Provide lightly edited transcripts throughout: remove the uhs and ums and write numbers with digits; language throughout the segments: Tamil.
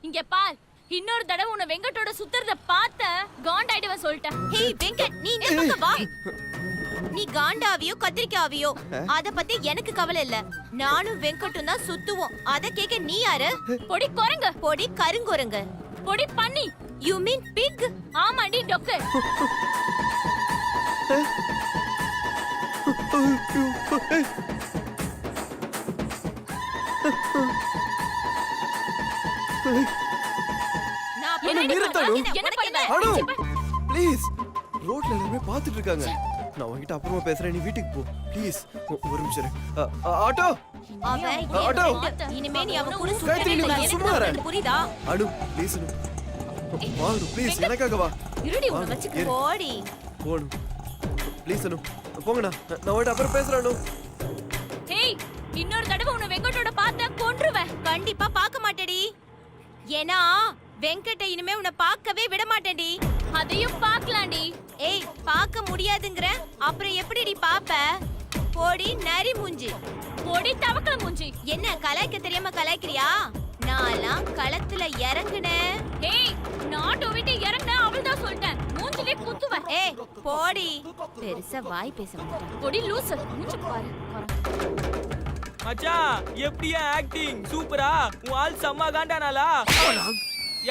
இங்க பார், இன்னொரு தடவை உன்னை வெங்கட்டோட சுத்துறத பார்த்த காண்டாயிடுவ சொல்லிட்டேன். ஹேய் வெங்கட், நீ இந்த பக்கம் வா. நீ காண்டாவியோ கத்திரிக்காவியோ அத பத்தி எனக்கு கவலை இல்ல. நானும் வெங்கட்டும் தான் சுத்துவோம். அத கேக்க நீ யாரு? பொடி குரங்கு, பொடி கருங்குரங்கு, பொடி பண்ணி. You mean pig? ஆமாடி டொக்கு. ப்ளீஸ், ரோட்ல எல்லாரும் பார்த்துட்டு இருக்காங்க. நான் உன்கிட்ட அப்புறமா பேசுறேன், நீ வீட்டுக்கு போ ப்ளீஸ். ஒரு நிமிஷம். ஆட்டோ ஆட்டோ, இனிமே நீ அவன கூட காயத்ரி, நீ சுத்தவே சும்மா இரு. எனக்கு புரியுதா? அனு ப்ளீஸ், வா அனு ப்ளீஸ், எனக்காக வா. இருடி உன்னை வச்சுக்க போடி. போணும் ப்ளீஸ் அனு, போங்கடா. நான் உன்கிட்ட அப்புறம் பேசுறேன் அனு. ஹேய், இன்னொரு தடவை உன்னை வெங்கட்டோட பார்த்த கொன்றுவேன். கண்டிப்பா பார்க்க மாட்டேடி. ஏனா வெங்கட்ட இனிமே உன்னை பார்க்கவே விட மாட்டேன்டி. அதையும் பார்க்கலாம்டி. ஏய், பார்க்க முடியாதுங்கற அப்புறம் எப்படிடி பாப்ப? போடி நரி மூஞ்சி, பொடி தவக்கல மூஞ்சி. என்ன கலாய்க்க தெரியாம கலாய்க்கிறியா? நான்லாம் களத்துல இறங்குனேன். ஹேய், நாட்டோ விட்டு இறங்குன அவள்தான் சொல்லிட்டேன். மூஞ்சிலே குத்துவேன். ஏய் போடி, பெருசா வாய் பேச மாட்டேன். பொடி லூசு, மூஞ்சி பாரு. மச்சான், எப்படியா ஆக்டிங் சூப்பரா? உன் ஆள் செம்ம காண்டானாலா?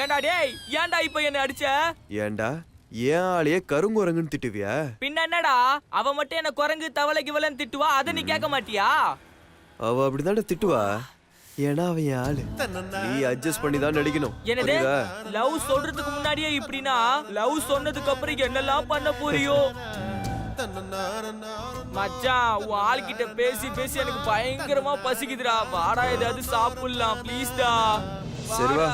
ஏன்டா டேய், ஏன்டா இப்ப என்ன அடிச்ச? ஏன்டா ஏன் ஆளையே கருங்குரங்குன்னு திட்டுவியா? பின்ன என்னடா, அவ மட்டும் என்ன குரங்கு தவளைக்கு விலன்னு திட்டுவா, அத நீ கேட்க மாட்டியா? அவ அப்படிதான்டா திட்டுவா. ஏன்னா அவன் என் ஆளு, நீ அட்ஜஸ்ட் பண்ணி தான் நடிக்கணும். என்னது லவ் சொல்றதுக்கு முன்னாடியே இப்படின்னா, லவ் சொன்னதுக்கு அப்புறம் என்னெல்லாம் பண்ண போறியோ? மச்சான், உன் ஆள்கிட்ட பேசி பேசி எனக்கு பயங்கரமா பசிக்குதுடா. வாடா ஏதாவது சாப்பிடலாம் ப்ளீஸ்டா. சரி வா.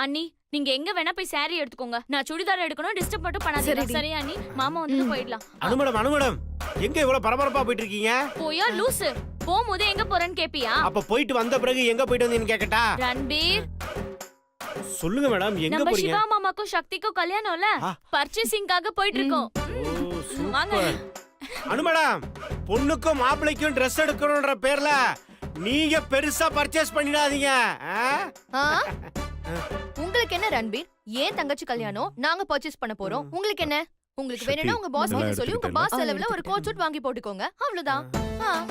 அண்ணி, நீங்க எங்க வேணா போய் சாரி எடுத்துக்கோங்க. நான் சுடிதார் எடுக்கணும், டிஸ்டர்ப் மட்டும் பண்ணாதீங்க. சரி அண்ணி, மாமா வந்து போயிடலாம். அனுமடம் எங்க இவ்வளவு பரபரப்பா போயிட்டு இருக்கீங்க? போயா லூசு, போகும்போது எங்க போறேன்னு கேப்பியா? அப்ப போயிட்டு வந்த பிறகு எங்க போயிட்டு வந்தீங்கன்னு கேக்கட்டா? ரன்பீர், சொல்லுங்க மேடம், எங்க நம்ம போறீங்க? சிவா மாமாக்கும் சக்திக்கும் கல்யாணம்ல, பர்ச்சேசிங்காக போயிட்டு இருக்கோம். வாங்க. அனுமடம், பொண்ணுக்கும் மாப்பிளைக்கும் Dress எடுக்கணும்ன்ற பேர்ல நீங்க பெருசா பர்ச்சேஸ் பண்ணிடாதீங்க. உங்களுக்கு என்ன ரன்பீர், ஏன் தங்கச்சி கல்யாணம், நாங்க பர்ச்சேஸ் பண்ண போறோம். உங்களுக்கு என்ன? உங்களுக்கு வேணும்னா உங்க பாஸ் கிட்ட சொல்லி உங்க பாஸ் செலவுல ஒரு கோட் சூட் வாங்கி போட்டுக்கோங்க, அவ்வளவுதான்.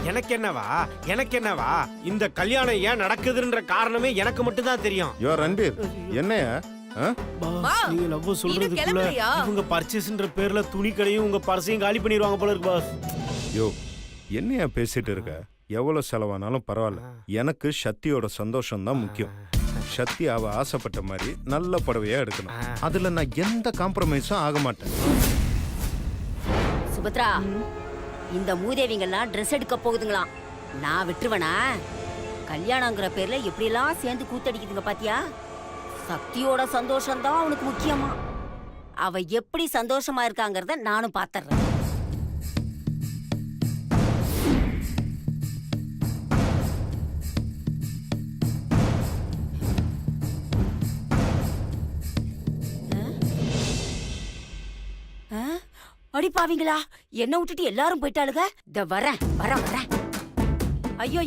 எனக்கு என்னவா இந்த கல்யாணம் ஏன் நடக்குதுன்ற காரணமே எனக்கு மட்டும் தான் தெரியும். யோ ரன்பீர், என்னையா பாஸ், நீங்க லவ் சொல்றதுக்குள்ள இவங்க பர்ச்சேஸ்ன்ற பேர்ல துணி கடையும் உங்க பர்சையும் காலி பண்ணிடுவாங்க போல இருக்கு பாஸ். யோ, என்னையா பேசிட்டு இருக்க? எவ்வளவு செலவானாலும் பரவாயில்ல, எனக்கு சக்தியோட சந்தோஷம் தான் முக்கியம். சக்தி அவ ஆசைப்பட்ட மாதிரி நல்ல புடவையா எடுக்கணும். அதுல நான் எந்த காம்ப்ரமைஸும் ஆக மாட்டேன். சுபத்ரா, இந்த மூதேவிங்கெல்லாம் Dress எடுக்க போகுதுங்களாம். நான் விட்டுருவனா? கல்யாணங்கிற பேர்ல எப்படியெல்லாம் சேர்ந்து கூத்தடிக்குதுங்க பாத்தியா? சக்தியோட சந்தோஷம் தான் அவனுக்கு முக்கியமா. அவ எப்படி சந்தோஷமா இருக்காங்கறத நானும் பாத்துறேன். அடி பாவீங்களா, என்ன விட்டுட்டு எல்லாரும் போயிட்டாளுங்க. இந்த வரேன். ஐயோ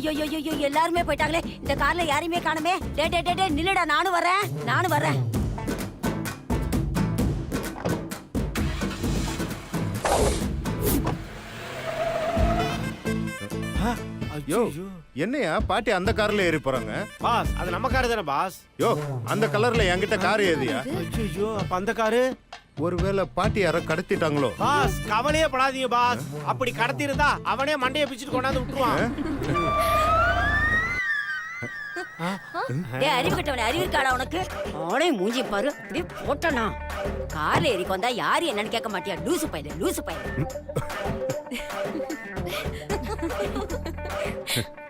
எல்லாருமே போயிட்டாங்களே, இந்த கார்ல யாரையுமே காணுமே. டே நில்லுடா, நானும் வரேன். யோ, என்னையா பாட்டி அந்த கார்ல ஏறி போறாங்க? பாஸ், அது நம்ம கார் தானே பாஸ்? யோ, அந்த கலர்ல என்கிட்ட கார் ஏதியா? ஐயோ, அப்ப அந்த காரு ஒருவேளை பாட்டி யாரோ கடத்திட்டாங்களோ? பாஸ், கவலையே படாதீங்க பாஸ். அப்படி கடத்தி இருந்தா அவனே மண்டையை பிச்சுட்டு கொண்டாந்து விட்டுருவான். அறிவிருக்காடா உனக்கு? அவனே மூஞ்சி பாரு, அப்படியே போட்டனா. கார்ல ஏறிக்கு வந்தா யாரு என்னன்னு கேட்க மாட்டியா? லூசு பையன்.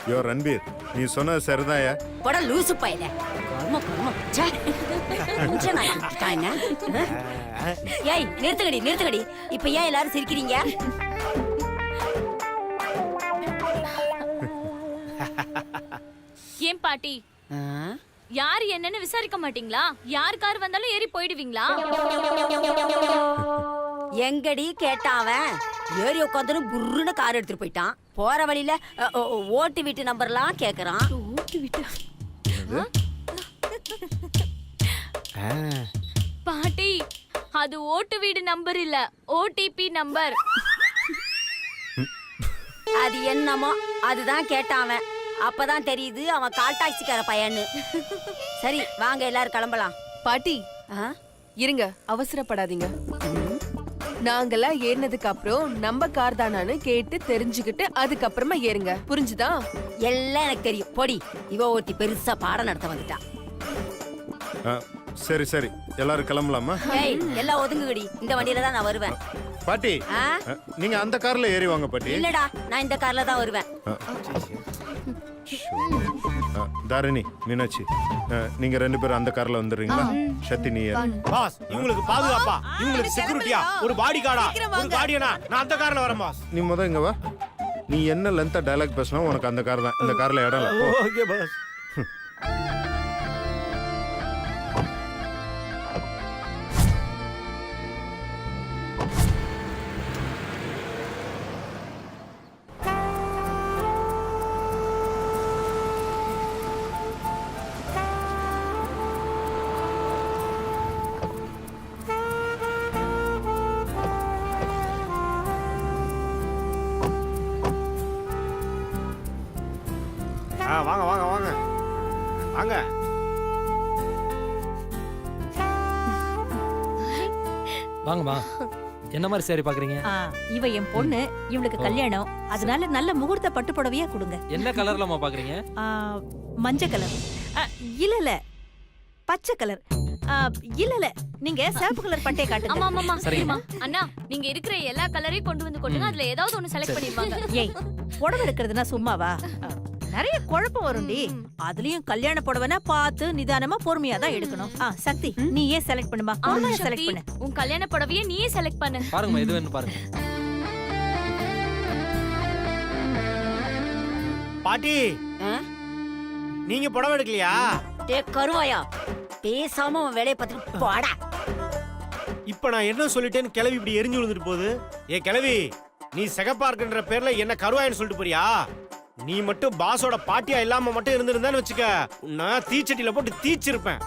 யோ ரன்பீர், நீ சொன்னது சரிதாயா? போட லூசு பையல. ஏய், நிறுத்துகடி. இப்ப ஏன் எல்லாரும் சிரிக்கிறீங்க? ஏன் பாட்டி, யாரு என்னன்னு விசாரிக்க மாட்டீங்களா? யார் கார் வந்தாலும் ஏறி போயிடுவீங்களா? எங்கடி கேட்டாவன்? ஏறி உட்காந்துன்னு புருன்னு கார் எடுத்துட்டு போயிட்டான். போற வழியில ஓட்டு வீட்டு நம்பர்லாம் கேக்குறான். ஓட்டு விட்டு பாட்டி அது ஓட்டு வீடு நம்பர் இல்ல, ஓடிபி நம்பர். அது என்னமோ அதுதான் கேட்டான் அவன். அப்பதான் தெரியுது அவன் கால் டாக்ஸிக்கார பையன்னு. சரி வாங்க எல்லாரும் கிளம்பலாம். பாட்டி இருங்க, அவசரப்படாதீங்க. நாங்கெல்லாம் ஏறினதுக்கு அப்புறம் நம்ம கார் தானான்னு கேட்டு தெரிஞ்சுக்கிட்டு அதுக்கப்புறமா ஏறுங்க, புரிஞ்சுதா? எல்லாம் எனக்கு தெரியும். பொடி இவ ஒருத்தி பெருசா பாடம் நடத்த வந்துட்டா. சரி சரி எல்லாரும் கிளம்பலாமா? ஏய் எல்லாம் ஒதுங்குகடி, இந்த வண்டியில தான் நான் வருவேன். பாட்டி ஆ? நீங்க அந்த கார்ல ஏறி வாங்க பாட்டி. இல்லடா நான் இந்த கார்ல தான் வருவேன். தாரிணி, மீனாட்சி, நீங்க 2 பேரும் அந்த கார்ல வந்துடுறீங்களா? சக்தி நீ ஏறு. பாஸ் இவங்களுக்கு பாதுகாப்பா, இவங்களுக்கு செக்யூரிட்டியா, ஒரு பாடி கார்டா, ஒரு கார்டியனா, நான் அந்த கார்ல வரேன் பாஸ். நீ முத இங்க வா. நீ என்ன லென்த்தா டயலாக் பேசினா உனக்கு அந்த கார் தான். இந்த கார்ல இடம் இல்ல. போ. Okay boss. வாங்க வாங்க வாங்க வாங்க. வாங்கம்மா. என்ன மாதிரி சாரி பாக்குறீங்க? இவ என் பொண்ணு, இவளுக்கு கல்யாணம், அதனால நல்ல முகூர்த்த பட்டு புடவையா கொடுங்க. என்ன கலர்லமா பாக்குறீங்க? மஞ்சள் கலர் இல்ல இல்ல, பச்சை கலர் இல்ல இல்ல, நீங்க சிவப்பு கலர் பட்டே காட்டுங்க. ஆமா ஆமா சரிம்மா. அண்ணா நீங்க இருக்கிற எல்லா கலரையும் கொண்டு வந்து கொட்டுங்க, அதுல ஏதாவது ஒன்னு செலக்ட் பண்ணிருவாங்க. ஏய் புடவை எடுக்கிறதுனா சும்மாவா? நிறைய குழப்பம் வரும்டி. அதுலயும் கல்யாண புடவைனா பார்த்து நிதானமா பொறுமையா தான் எடுக்கணும். சக்தி நீ ஏன் செலக்ட் பண்ணுமா? ஆமா செலக்ட் சக்தி, பண்ணு. உன் கல்யாண புடவையை நீயே செலக்ட் பண்ணு. பாருங்கம்மா, எது வேணும் பாருங்க. பாட்டி ஆ? நீங்க புடவை எடுக்கலையா? டே கருவாயா, பேசாம அவன் வேலையை பார்த்துட்டு போடா. இப்ப நான் என்ன சொல்லிட்டேன்னு கிளவி இப்படி எரிஞ்சு விழுந்துட்டு போகுது. ஏ கிளவி, நீ சிகப்பா இருக்குன்ற பேர்ல என்ன கருவாயன்னு சொல்லிட்டு போறியா? நீ மட்டும் பாஸோட பாட்டியா இல்லாம மட்டும் இருந்திருந்தான்னு வச்சுக்க, நான் தீச்சட்டியில போட்டு தீச்சிருப்பேன்.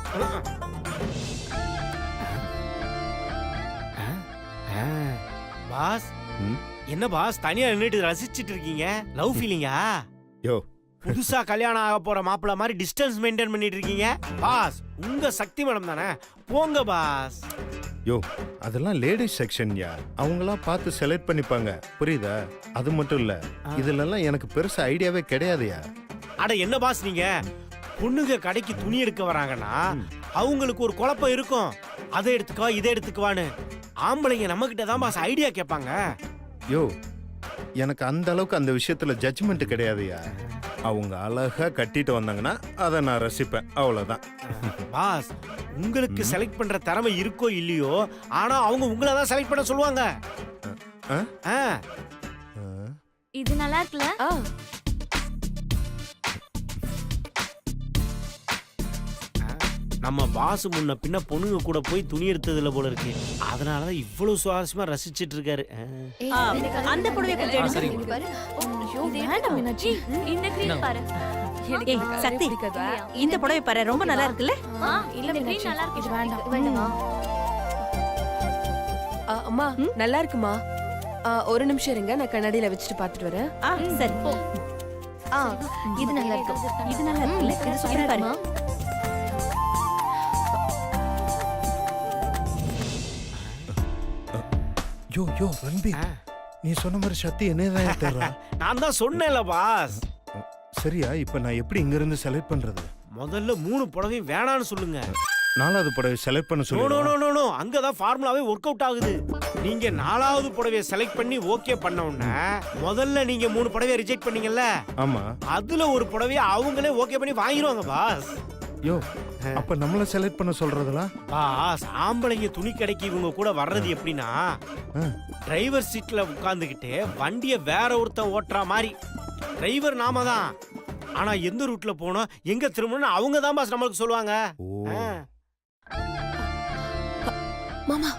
பாஸ் என்ன பாஸ் தனியா நின்னுட்டு ரசிச்சிட்டு இருக்கீங்க? லவ் ஃபீலிங்கா? யோ புதுசா கல்யாணம் ஆக போற மாப்பிள்ள மாதிரி டிஸ்டன்ஸ் மெயின்டைன் பண்ணிட்டு இருக்கீங்க. பாஸ் உங்க சக்தி மேடம் தானே, போங்க பாஸ். யோ அதெல்லாம் லேடிஸ் செக்ஷன்யா, அவங்களாம் பார்த்து செலக்ட் பண்ணிப்பாங்க, புரியுதா? அது மட்டும் இல்ல, இதுலலாம் எனக்கு பெருசா ஐடியாவே கிடையாதுயா. அட என்ன பாஸ் நீங்க, பொண்ணுங்க கடைக்கு துணி எடுக்க வராங்கன்னா அவங்களுக்கு ஒரு குழப்பம் இருக்கும். அதை எடுத்துக்கவா இதை எடுத்துக்குவான்னு. ஆம்பளைங்க நம்ம கிட்ட தான் பாஸ் ஐடியா கேட்பாங்க. யோ எனக்கு அந்த அளவுக்கு அந்த விஷயத்துல ஜட்ஜ்மெண்ட் கிடையாதுயா. அவங்க அழகா கட்டிட்டு வந்தாங்கன்னா அதை நான் ரசிப்பேன், அவ்வளவுதான். பாஸ் உங்களுக்கு செலக்ட் பண்ற திறமை இருக்கோ இல்லையோ, ஆனா அவங்க உங்களை தான் செலக்ட் பண்ண சொல்லுவாங்க. ஆ? ஆ. இது நல்லா இருக்குல்ல? நம்ம பாஸ் முன்ன பின்ன பொண்ணுங்க கூட போய் துணி எடுத்ததுல போல இருக்கு. அதனாலதான் இவ்வளவு சுவாரஸ்யமா ரசிச்சிட்டு இருக்காரு. அந்த புடவை கொஞ்சம் எடுங்க. சரிங்க. இங்க பாரு. ஐயோ, வேண்டாம் மீனாட்சி. இந்த கிரீன் பாரு. ஏய் சக்தி, இந்த புடவை பாரு, ரொம்ப நல்லா இருக்குல்ல? இல்ல கிரீன் நல்லா இருக்கு. இது வேண்டாம் வேண்டாமா? அம்மா நல்லா இருக்குமா? ஒரு நிமிஷம் இருங்க, நான் கண்ணாடியில வச்சுட்டு பாத்துட்டு வரேன். சரி. இது நல்லா இருக்கு. இது நல்லா இருக்குல்ல? இது இது சூப்பரா பாரு. இருக்குமா? யோ யோ ரன்பீர், நீ சொன்ன மாதிரி சக்தி என்னதான் தர்றா? நான் தான் சொன்னேன்ல பாஸ். சரியா, இப்ப நான் எப்படி இங்க இருந்து செலக்ட் பண்றது? முதல்ல 3 புடவையும் வேணான்னு சொல்லுங்க. 4வது படவை செலக்ட் பண்ண நோ சொல்லு. நோ நோ நோ, அங்கதான் ஃபார்முலாவே ஒர்க் அவுட் ஆகுது. நீங்க 4வது புடவையை செலக்ட் பண்ணி ஓகே பண்ண உடனே முதல்ல நீங்க 3 புடவையை ரிஜெக்ட் பண்ணீங்கல்ல, ஆமா. அதுல ஒரு புடவையை அவங்களே ஓகே பண்ணி வாங்கிடுவாங்க பாஸ். யோ அப்ப நம்மள செலக்ட் பண்ண சொல்றதெல்லாம்? பாஸ் ஆம்பளைங்க துணி கடைக்கு இவங்க கூட வர்றது எப்படின்னா, டிரைவர் சீட்ல உட்கார்ந்துகிட்டு வண்டியை வேற ஒருத்தன் ஓட்டுற மாதிரி. டிரைவர் நாம தான், ஆனா எந்த ரூட்ல போனோம் எங்க திரும்பணும் அவங்க தான் பாஸ் நம்மளுக்கு சொல்லுவாங்க. மாமா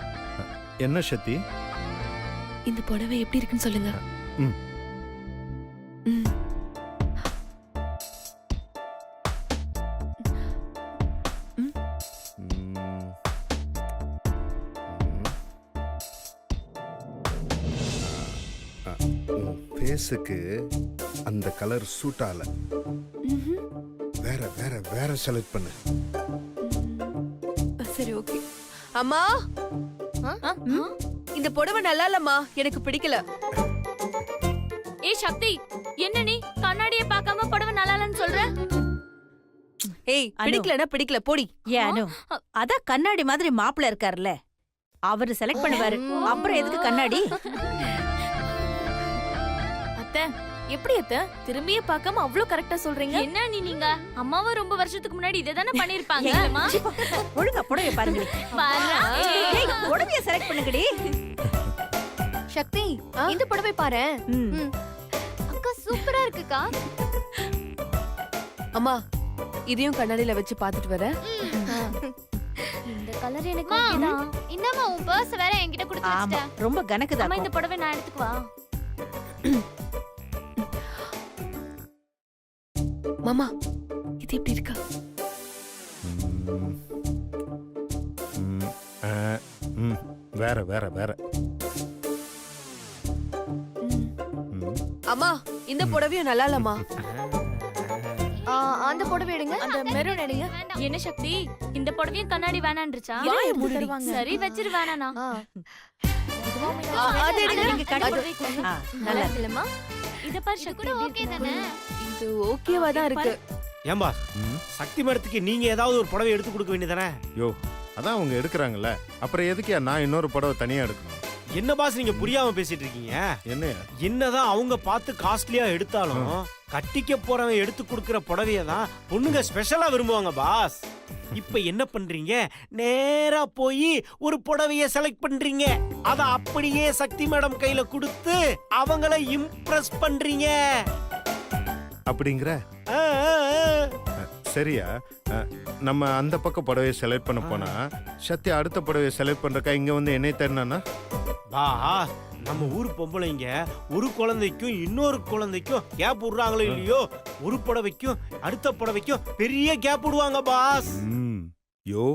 என்ன சக்தி? இந்த புடவை எப்படி இருக்குன்னு சொல்லுங்க. ம். ம். ம். உன் ஃபேஸுக்கு அந்த கலர் சூட் ஆகல. வேற வேற வேற செலக்ட் பண்ணு. சரி ஓகே. அம்மா இந்த புடவை நல்லா இல்லம்மா, எனக்கு பிடிக்கல. ஏய் சக்தி, என்ன நீ கண்ணாடிய பார்க்காம புடவை நல்லா இல்லன்னு சொல்ற? ஏய் அனு. பிடிக்கலனா பிடிக்கல போடி. ஏன் அனு அதான் கண்ணாடி மாதிரி மாப்பிள்ள இருக்காருல்ல, அவரு செலக்ட் பண்ணுவாரு. அப்புறம் எதுக்கு கண்ணாடி? அத்தை எப்படி அத்தை திரும்பியே பார்க்காம அவ்ளோ கரெக்டா சொல்றீங்க? என்ன நீங்க அம்மாவும் ரொம்ப வருஷத்துக்கு முன்னாடி இதை தானே பண்ணிருப்பாங்க. ஒழுங்கா புடவை பாருங்க. புடவைய செலக்ட் பண்ணுங்கடி. சக்தி இந்த புடவை பாரு. ம். அக்கா சூப்பரா இருக்குக்கா. அம்மா இதையும் கண்ணாடியில வச்சு பார்த்துட்டு வர. இந்த கலர் எனக்கு ஓகேதான். இந்தாமா உன் பர்ஸ் வேற என்கிட்ட கொடுத்து ஆமா வச்சிட்ட. ரொம்ப கணக்குதான். அம்மா இந்த புடவை நான் எடுத்துக்குவா? மாமா இது எப்படி இருக்கா? வேற வேற வேற. அம்மா இந்த புடவையும் நல்லா இல்லம்மா. அந்த புடவை எடுங்க. அந்த மெரூன் எடுங்க. என்ன சக்தி, இந்த புடவையும் கண்ணாடி வேணான்றுச்சா? வாயை மூடுடி. சரி வச்சிரு, வேணானா? அது எடுங்க. நீங்க கண்ணாடி. ஆ, நல்லா இருக்குல்லம்மா? இத பாரு சக்தி, ஓகே தானே? இது ஓகேவா தான் இருக்கு. ஏன் பாஸ், சக்தி மேடத்துக்கு நீங்க ஏதாவது ஒரு புடவை எடுத்து கொடுக்க வேண்டியதானே? யோ அதான் அவங்க எடுக்கிறாங்கல்ல, அப்புறம் எதுக்கு நான் இன்னொரு புடவை தனியா எடுக்கணும்? என்ன பாஸ் நீங்க புரியாம பேசிட்டு இருக்கீங்க? என்ன என்னதான் அவங்க பார்த்து காஸ்ட்லியா எடுத்தாலும் கட்டிக்க போறவன் எடுத்து கொடுக்கிற புடவைய தான் பொண்ணுங்க ஸ்பெஷலா விரும்புவாங்க பாஸ். இப்ப என்ன பண்றீங்க, நேரா போய் ஒரு புடவைய செலக்ட் பண்றீங்க, அத அப்படியே சக்தி மேடம் கையில கொடுத்து அவங்கள இம்ப்ரெஸ் பண்றீங்க. அப்படிங்கிற ஆ, ஆ, ஆ. சரியா? நம்ம அந்த பக்கம் புடவையை செலக்ட் பண்ண போனா சத்யா அடுத்த புடவையை செலக்ட் பண்றக்கா இங்க வந்து என்னை தருனானா? பாஸ், நம்ம ஊர் பொம்பளைங்க ஒரு குழந்தைக்கும் இன்னொரு குழந்தைக்கும் கேப் விடுறாங்களோ இல்லையோ, ஒரு புடவைக்கும் அடுத்த புடவைக்கும் பெரிய கேப் விடுவாங்க பாஸ். யோ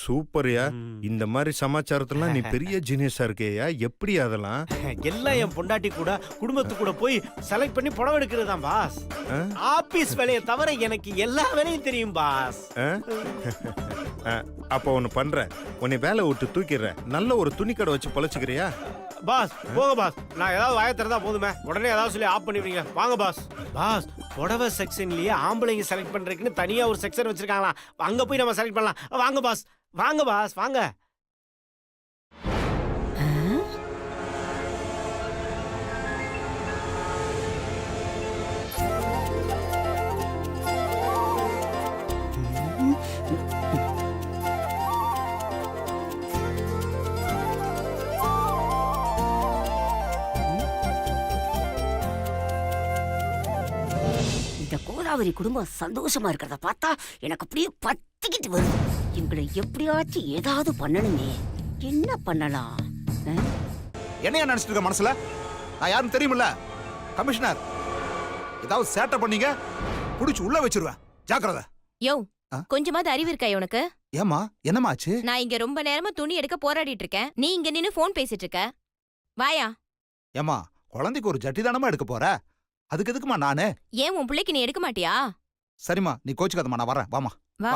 சூப்பர்யா. இந்த மாதிரி சமாச்சாரத்தெல்லாம் நீ பெரிய ஜீனியஸா இருக்கேயா. எப்படி அதெல்லாம்? எல்லாம் என் பொண்டாட்டி கூட குடும்பத்து கூட போய் செலக்ட் பண்ணி புடவை எடுக்கிறது தான் பாஸ். ஆபீஸ் வேலையை தவிர எனக்கு எல்லா வேலையும் தெரியும் பாஸ். அப்ப ஒண்ணு பண்ற, உன்னை வேலை விட்டு தூக்கிடுற, நல்ல ஒரு துணி கடை வச்சு பொழைச்சுக்கிறியா? பாஸ் போங்க பாஸ், நான் ஏதாவது வாய திறந்தா போதுமே உடனே ஏதாவது சொல்லி ஆஃப் பண்ணிடுவீங்க. வாங்க பாஸ். பாஸ், புடவை செக்ஷன்லயே ஆம்பளைங்க செலக்ட் பண்றதுக்குன்னு தனியா ஒரு செக்ஷன் வச்சிருக்காங்களாம், அங்க போய் நம்ம செலக்ட் பண்ணலாம். வாங்க பாஸ், வாங்க பாஸ், வாங்க. இந்த கோதாவரி குடும்பம் சந்தோஷமா இருக்கிறத பார்த்தா எனக்கு அப்படியே பத்திக்கிட்டு வருது. இவங்களை எப்படியாச்சும் ஏதாவது பண்ணணுமே. என்ன பண்ணலாம்? என்னையா நினைச்சிட்டு இருக்க மனசுல? நான் யாரும் தெரியுமில்ல, கமிஷனர். ஏதாவது சேட்டை பண்ணீங்க புடிச்சு உள்ள வச்சிருவேன், ஜாக்கிரதை. யோ கொஞ்சமாவது அறிவு இருக்கா உனக்கு? ஏமா என்னமாச்சு? நான் இங்க ரொம்ப நேரமா துணி எடுக்க போராடிட்டு இருக்கேன், நீ இங்க நின்னு போன் பேசிட்டு இருக்க. வாயா. ஏமா குழந்தைக்கு ஒரு ஜட்டி தானமா எடுக்க போற, அதுக்கு எதுக்குமா நானு? ஏன் உன் பிள்ளைக்கு நீ எடுக்க மாட்டியா? சரிம்மா நீ கோச்சுக்காதம்மா, நான் வரேன், வாமா. வா.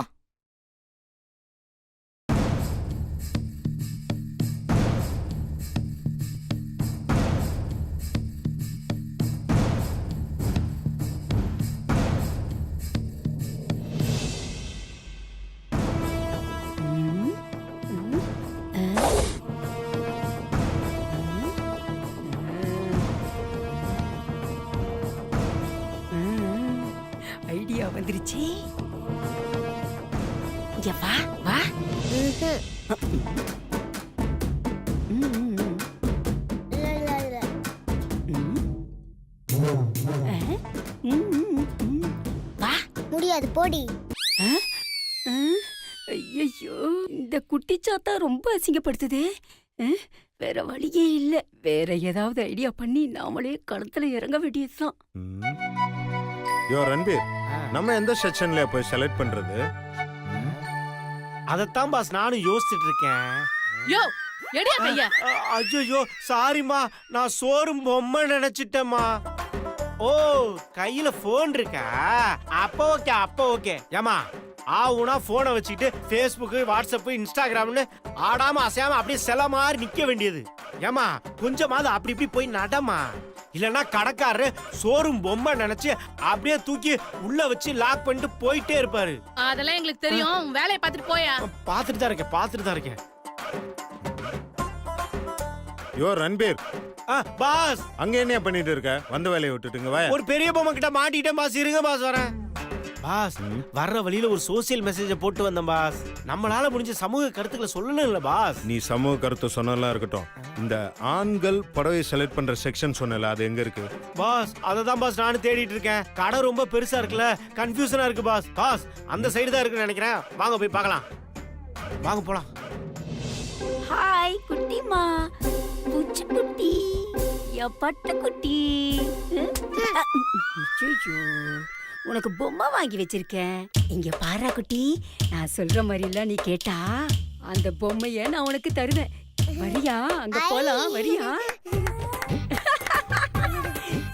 ஐடியா வந்துருச்சு. இங்க வா வா. வா. முடியாது போடி. ஐயோ, இந்த குட்டிச்சாத்தா ரொம்ப அசிங்கப்படுத்துதே. வேற வழியே இல்ல. வேற ஏதாவது ஐடியா பண்ணி நாமளே களத்துல இறங்க வேண்டியதுதான். யோ ரன்பீர், நம்ம எந்த செக்ஷன்ல போய் செலக்ட் பண்றது? அதத்தான் பாஸ் நானும் யோசிச்சுட்டு இருக்கேன். யோ எடியா கைய. ஐயோ சாரிம்மா, நான் சோறும் பொம்மை நினைச்சிட்டேம்மா. ஓ கையில போன் இருக்கா? அப்ப ஓகே. ஏமா ஆவுனா போனை வச்சுக்கிட்டு Facebook, WhatsApp, Instagramனு ஆடாம அசையாம அப்படியே சில மாதிரி நிக்க வேண்டியது. ஏமா கொஞ்சமாவது அப்படி இப்படி போய் நடமா. இல்லன்னா கடைக்காரரு சோறும் பொம்மை நினைச்சு அப்படியே தூக்கி உள்ள வச்சு லாக் பண்ணிட்டு போயிட்டே இருப்பாரு. அதெல்லாம் எங்களுக்கு தெரியும். வேலையை பார்த்துட்டு போயா. பாத்துட்டு தான் இருக்கேன். யோ ரன்பீர், பாஸ் அங்க என்ன பண்ணிட்டு இருக்க? வந்த வேலையை விட்டுட்டுங்க வா. ஒரு பெரிய பொம்மை கிட்ட மாட்டிட்டேன் பாஸ். இருங்க பாஸ் வரேன். பாஸ் வர்ற வழியில ஒரு சோசியல் மெசேஜ போட்டு வந்தேன் பாஸ். நம்மளால முடிஞ்ச சமூக கருத்துக்களை சொல்லணும் இல்ல பாஸ்? நீ சமூக கருத்து சொன்னலாம் இருக்கட்டும், இந்த ஆண்கள் புடவை செலக்ட் பண்ற செக்ஷன் சொன்னல, அது எங்க இருக்கு? பாஸ் அததான் பாஸ் நானும் தேடிட்டு இருக்கேன். கடை ரொம்ப பெருசா இருக்குல்ல, கன்ஃபியூஷனா இருக்கு பாஸ். பாஸ் அந்த சைடு தான் இருக்குன்னு நினைக்கிறேன். வாங்க போய் பார்க்கலாம். வாங்க போலாம். ஹாய் குட்டிமா, பூச்சி குட்டி, பட்ட குட்டி. உனக்கு பொம்மை வாங்கி வச்சிருக்கேன். இங்க பாரா குட்டி, நான் சொல்ற மாதிரி எல்லாம் நீ கேட்டா அந்த பொம்மைய நான் உனக்கு தருவேன். வரியா? அங்க போலாம், வரியா?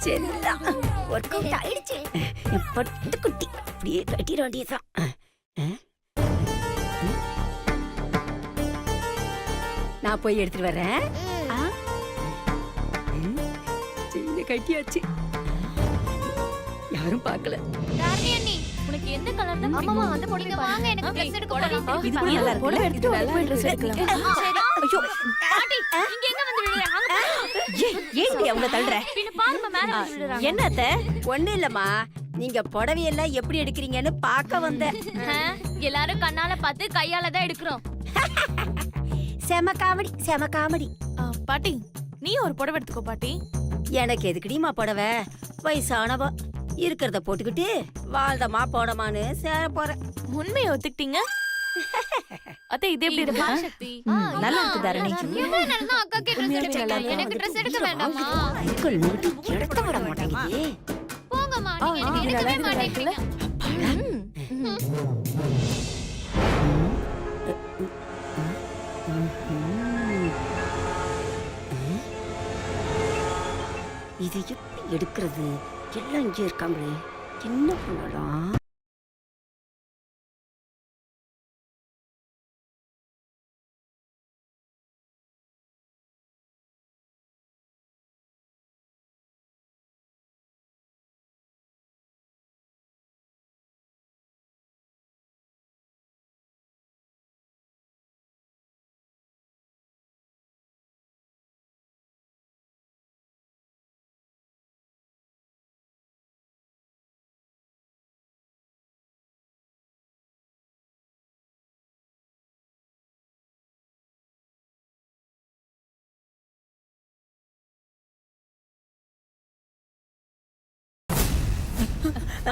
சரிடா, ஒர்க் அவுட் ஆயிடுச்சு. பட்டு குட்டி அப்படியே கட்டிட வேண்டியதுதான். நான் போய் எடுத்துட்டு வரேன். சின்ன கட்டியாச்சு, யாரும் பார்க்கல. உனக்கு எந்த கலர் தான்? ஆமாமா அந்த பொடிங்க வாங்க, எனக்கு ட்ரெஸ் எடுக்க போறோம். இது கூட நல்லா இருக்கு. எடுத்து போய் ட்ரெஸ் எடுக்கலாம். ஐயோ பாட்டி இங்க எங்க வந்து விடுற? அங்க ஏன்டி அவங்கள தள்ளுற? பின்ன பாருங்க மேல வந்து விடுறாங்க. என்னத்த? ஒண்ணு இல்லம்மா, நீங்க புடவையெல்லாம் எப்படி எடுக்கிறீங்கன்னு பார்க்க வந்தேன். எல்லாரும் கண்ணால பார்த்து கையால தான் எடுக்கிறோம். செம காமெடி, செம காமெடி. பாட்டி நீ ஒரு புடவை எடுத்துக்கோ பாட்டி. எனக்கு எதுக்குடிமா புடவை? வயசானவா இருக்கிறத போட்டுக்கிட்டு வாழ்ந்தமா போடமான்னு சேர போறேன். உண்மையை ஒத்துக்கிட்டீங்க. அத்தை இது எப்படி இருக்கு? சக்தி நல்லா இருக்கு தரணி. அக்கா எனக்கு ட்ரெஸ் எடுக்க வேண்டாமா? அங்கிள் நோட்டி எடுக்க விட மாட்டேங்குது. போங்கம்மா, நீங்க எனக்கு எடுக்கவே மாட்டீங்களா? இது எப்படி எடுக்கிறது? எல்லாம் இங்கே இருக்காங்களே, என்ன பண்ணலாம்?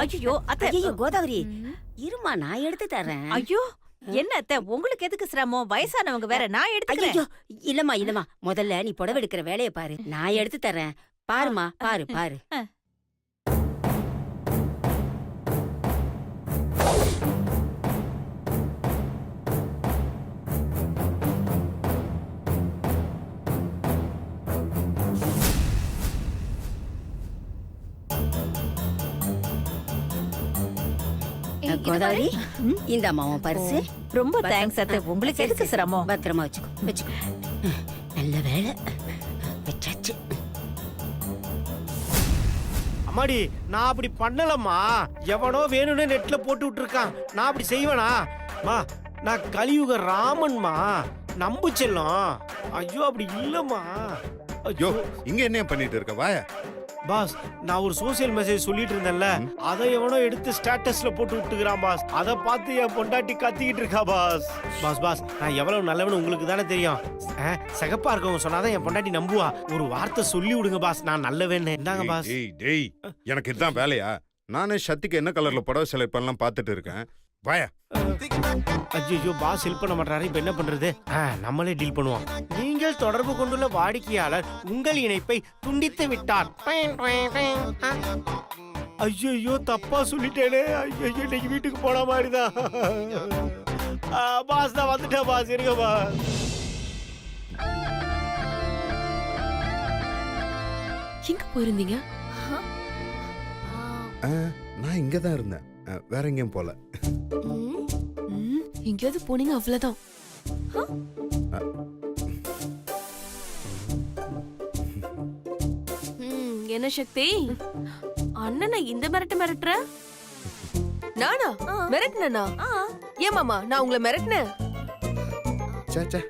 ஐயோ அத்தை. ஐயோ கோதாவரி, இருமா நான் எடுத்து தரேன். ஐயோ என்ன அத்தை, உங்களுக்கு எதுக்கு சிரமம்? வயசானவங்க வேற, நான் எடுத்துக்கிறேன். ஐயோ இல்லம்மா, முதல்ல நீ புடவை எடுக்கிற வேலையை பாரு, நான் எடுத்து தரேன். பாருமா, பாரு. கோதாவரி, இந்த அம்மாவும் பரிசு. ரொம்ப தேங்க்ஸ் அத்தை. உங்களுக்கு எதுக்கு சிரமம்? பத்திரமா வச்சுக்கோ. நல்ல வேலை வச்சாச்சு. அம்மாடி நான் அப்படி பண்ணலம்மா. எவனோ வேணும்னு நெட்ல போட்டு விட்டுருக்கான். நான் அப்படி செய்வேனா? மா நான் கலியுக ராமன்மா, நம்பு செல்லம். ஐயோ அப்படி இல்லம்மா. யோ இங்க என்ன பண்ணிட்டு இருக்க? வாயா. பாஸ் நான் ஒரு சோசியல் மெசேஜ் சொல்லிட்டு இருந்தேன்ல, அதை எவனோ எடுத்து ஸ்டேட்டஸ்ல போட்டு விட்டுக்கிறான் பாஸ். அதை பார்த்து என் பொண்டாட்டி கத்திக்கிட்டு இருக்கா பாஸ். பாஸ் நான் எவ்வளவு நல்லவனு உங்களுக்கு தானே தெரியும். சிகப்பா இருக்கவங்க சொன்னாதான் என் பொண்டாட்டி நம்புவா. ஒரு வார்த்தை சொல்லி விடுங்க பாஸ், நான் நல்லவேன்னு. இந்தாங்க பாஸ். டேய் எனக்கு இதுதான் வேலையா? நானே சத்திக்கு என்ன கலர்ல புடவை செலக்ட் பண்ணலாம் பார்த்துட்டு இருக்கேன். வாயா. ஐயோ பாஸ் ஹெல்ப் பண்ண மாட்டாரு, இப்ப என்ன பண்றது? நம்மளே டீல் பண்ணுவோம். நீங்கள் தொடர்பு கொண்டுள்ள வாடிக்கையாளர் உங்கள் இணைப்பை துண்டித்து விட்டார். ஐயோ தப்பா சொல்லிட்டேனே. ஐயோ இன்னைக்கு வீட்டுக்கு போன மாதிரிதான். பாஸ் தான் வந்துட்டேன் பாஸ், இருங்க பாஸ். எங்க போயிருந்தீங்க? நான் இங்க தான் இருந்தேன், வேற எங்கேயும் போல. எங்கேயாவது போனீங்க அவ்வளவுதான். என்ன சக்தி, அண்ணனை இந்த மிரட்டுற? நானா மிரட்டினா? ஏன் மாமா நான் உங்களை மிரட்டினேன்? சே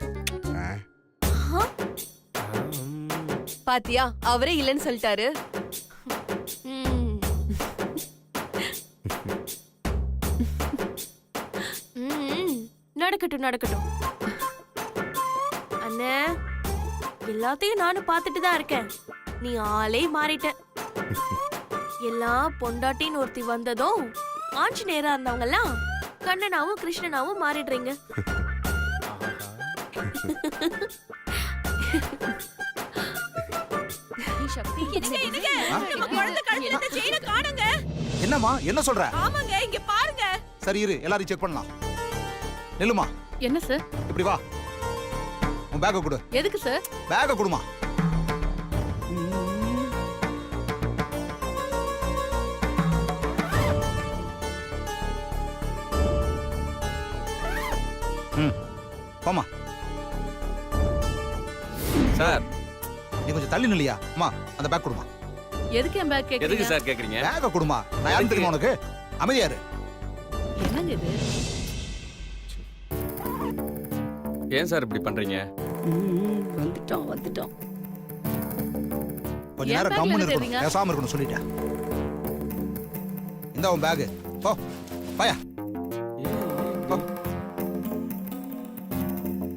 பாத்தியா, அவரே இல்லைன்னு சொல்லிட்டாரு. நடக்கட்டும். அண்ணே, எல்லாத்தையும் நானும் பார்த்துட்டு தான் இருக்கேன். நீ ஆளே மாறிட்ட. எல்லாம் பொண்டாட்டின்னு ஒருத்தி வந்ததும் ஆஞ்சநேயரா இருந்தவங்க எல்லாம் கண்ணனாவும் கிருஷ்ணனாவும் மாறிடுறீங்க. என்னம்மா என்ன சொல்ற? ஆமாங்க, இங்க பாருங்க. சரி இரு, எல்லாரையும் செக் பண்ணலாம். நில்லுமா. என்ன சார்? இப்படி வா. உன் பேக்கை கொடு. எதுக்கு சார்? பேக்கை கொடுமா. போமா. சார் நீ கொஞ்சம் தள்ளி நில்லையா? அம்மா அந்த பேக் கொடுமா. எதுக்கு என் பேக் கேக்குறீங்க? எதுக்கு சார் கேக்குறீங்க? பேக்கை கொடுமா. நான் யாரும் தெரியுமா உனக்கு? அமைதியாரு. என்னங்க இது? ஏன் சார் இப்படி பண்றீங்க? வந்துட்டோம். கொஞ்ச நேரம் கம்முன்னு இருக்கணும், பேசாம இருக்கணும் சொல்லிட்டேன். இந்த உன் பேக். போ பாயா.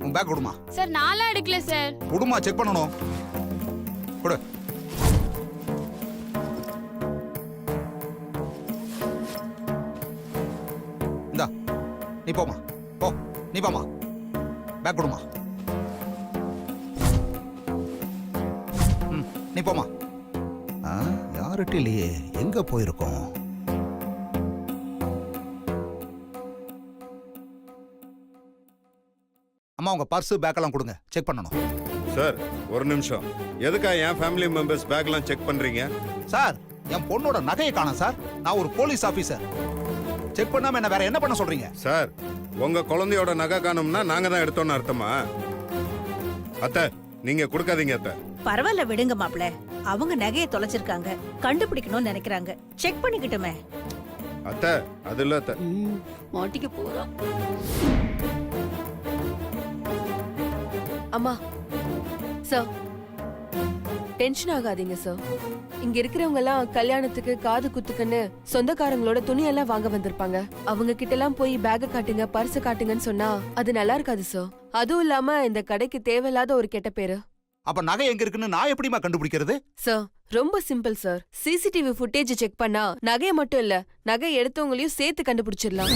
உன் பேக் கொடுமா. சார் நான்லாம் எடுக்கல சார். கொடுமா, செக் பண்ணணும். கொடு. இந்தா நீ போமா. போ நீ போமா. பேக் கொடுமா. நீ போமா. யார்கிட்ட இல்லையே, எங்க போயிருக்கோம்? அம்மா உங்க பர்ஸ் பேக்கெல்லாம் கொடுங்க, செக் பண்ணணும். சார் ஒரு நிமிஷம், எதுக்கா என் ஃபேமிலி மெம்பர்ஸ் பேக்லாம் செக் பண்றீங்க? சார் என் பொண்ணோட நகையை காணோம் சார். நான் ஒரு போலீஸ் ஆபீசர். செக் பண்ணாம என்ன வேற என்ன பண்ண சொல்றீங்க? சார் உங்க குழந்தையோட நகை காணும்னா நாங்க தான் எடுத்தோம்னு அர்த்தமா? அத்தை நீங்க கொடுக்காதீங்க அத்தை. பரவாயில்ல விடுங்க மாப்ள, அவங்க நகையை தொலைச்சிருக்காங்க, கண்டுபிடிக்கணும்னு நினைக்கிறாங்க, செக் பண்ணிக்கிட்டுமே. அத்தை அது இல்ல அத்தை. மாட்டிக்க போறோம். அம்மா சார், டென்ஷன் ஆகாதீங்க சார். இங்க இருக்கிறவங்க எல்லாம் கல்யாணத்துக்கு காது குத்துக்குன்னு சொந்தக்காரங்களோட துணியெல்லாம் வாங்க வந்திருப்பாங்க. அவங்க கிட்ட எல்லாம் போய் பேக காட்டுங்க, பர்ஸ் காட்டுங்கன்னு சொன்னா அது நல்லா இருக்காது சார். அதுவும் இல்லாம இந்த கடைக்கு தேவையில்லாத ஒரு கெட்ட பேரு. அப்ப நகை எங்க இருக்குன்னு நான் எப்படிமா கண்டுபிடிக்கிறது? சார் ரொம்ப simple sir. CCTV footage check பண்ணா நகையை மட்டும் இல்ல, நகை எடுத்தவங்களையும் சேர்த்து கண்டுபிடிச்சிடலாம்.